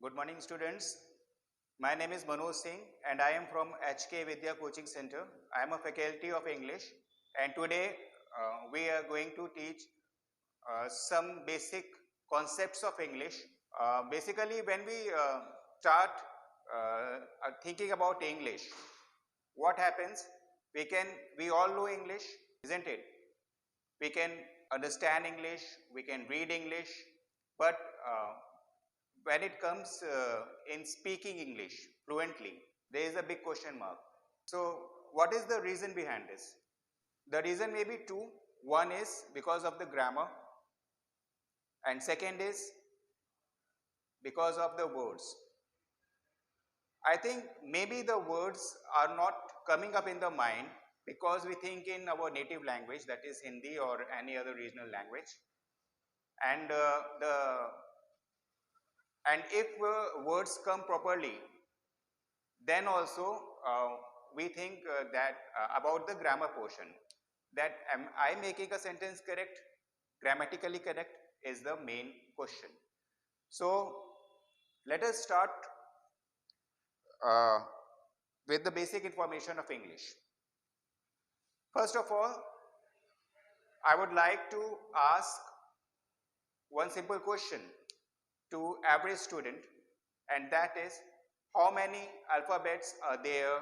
Good morning, students. My name is Manoj Singh and I am from HK Vidya Coaching Center. I am a faculty of English and today we are going to teach some basic concepts of English. Basically, when we start thinking about English, what happens? We all know English, isn't it? We can understand English, we can read English, but when it comes in speaking English fluently, there is a big question mark. So, what is the reason behind this? The reason may be two. One is because of the grammar, and second is because of the words. I think maybe the words are not coming up in the mind because we think in our native language, that is Hindi or any other regional language, and if words come properly, then also we think that about the grammar portion, that am I making a sentence correct, grammatically correct, is the main question. So let us start uh, with the basic information of English. First of all, I would like to ask one simple question to every student, and that is, how many alphabets are there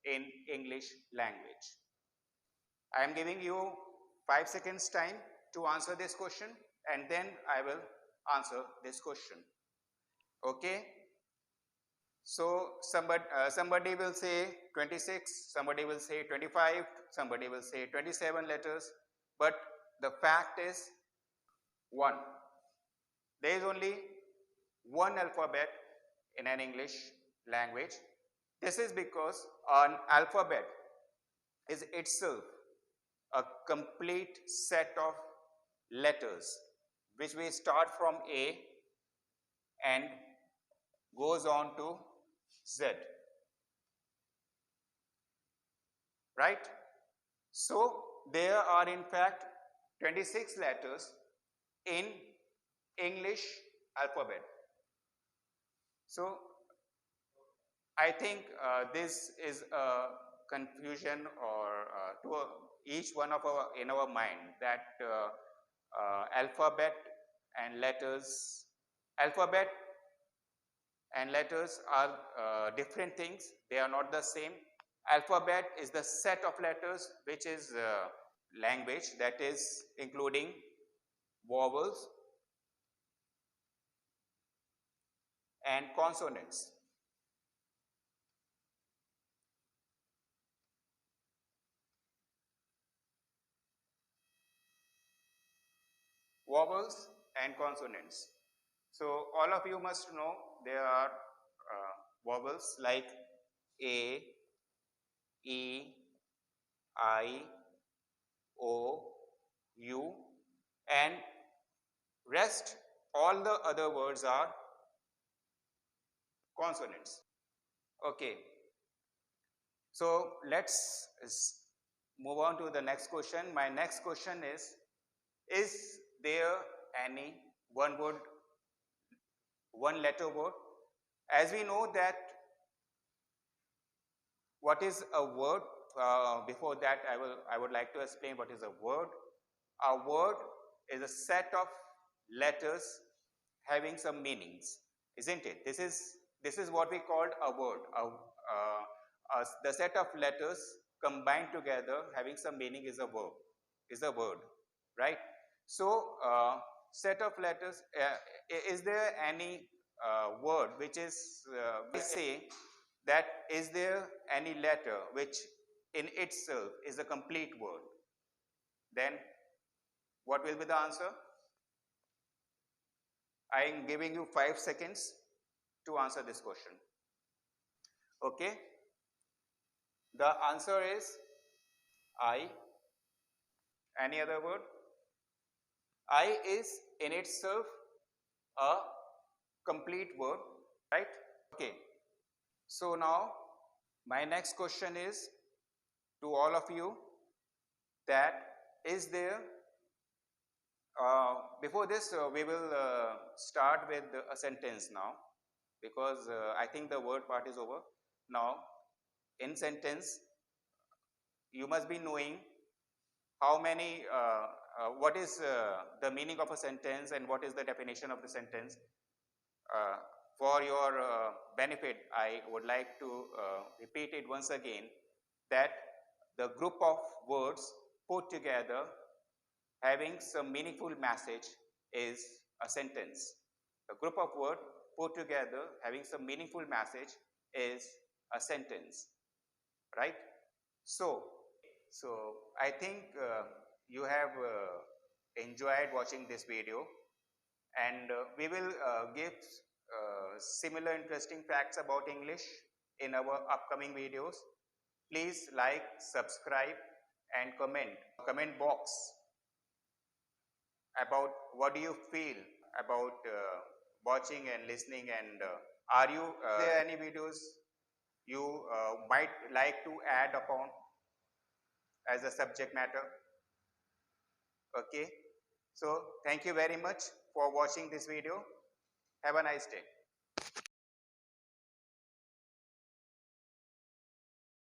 in English language? I am giving you 5 seconds time to answer this question, and then I will answer this question. Okay? So somebody will say 26, somebody will say 25, somebody will say 27 letters, but the fact is one. There is only one alphabet in an English language. This is because an alphabet is itself a complete set of letters which we start from A and goes on to Z, right? So there are in fact 26 letters in English alphabet. So I think this is a confusion or to each one of our in our mind that alphabet and letters are different things. They are not the same. Alphabet is the set of letters which is language, that is including vowels and consonants. Vowels and consonants. So all of you must know there are vowels like A, E, I, O, U, and rest all the other words are consonants. Okay, so let's move on to the next question. My next question is there any one word, one letter word? As we know that what is a word, before that I would like to explain what is a word. A word is a set of letters having some meanings, isn't it? This is what we called a word. The set of letters combined together having some meaning is a verb, is a word, right? So set of letters. Is there any word which is we say that is there any letter which in itself is a complete word? Then what will be the answer? I am giving you 5 seconds to answer this question. Okay? The answer is I. Any other word? I is in itself a complete word, right? Okay. So now my next question is to all of you, that is there before this we will start with a sentence now. because I think the word part is over. Now, in sentence, you must be knowing how many, what is the meaning of a sentence and what is the definition of the sentence. Uh, for your benefit, I would like to repeat it once again, that the group of words put together having some meaningful message is a sentence. A group of words put together having some meaningful message is a sentence, right? So, so I think you have enjoyed watching this video, and we will give similar interesting facts about English in our upcoming videos. Please like, subscribe, and comment box about what do you feel about watching and listening, and are you there any videos you might like to add upon as a subject matter. Okay, so thank you very much for watching this video. Have a nice day.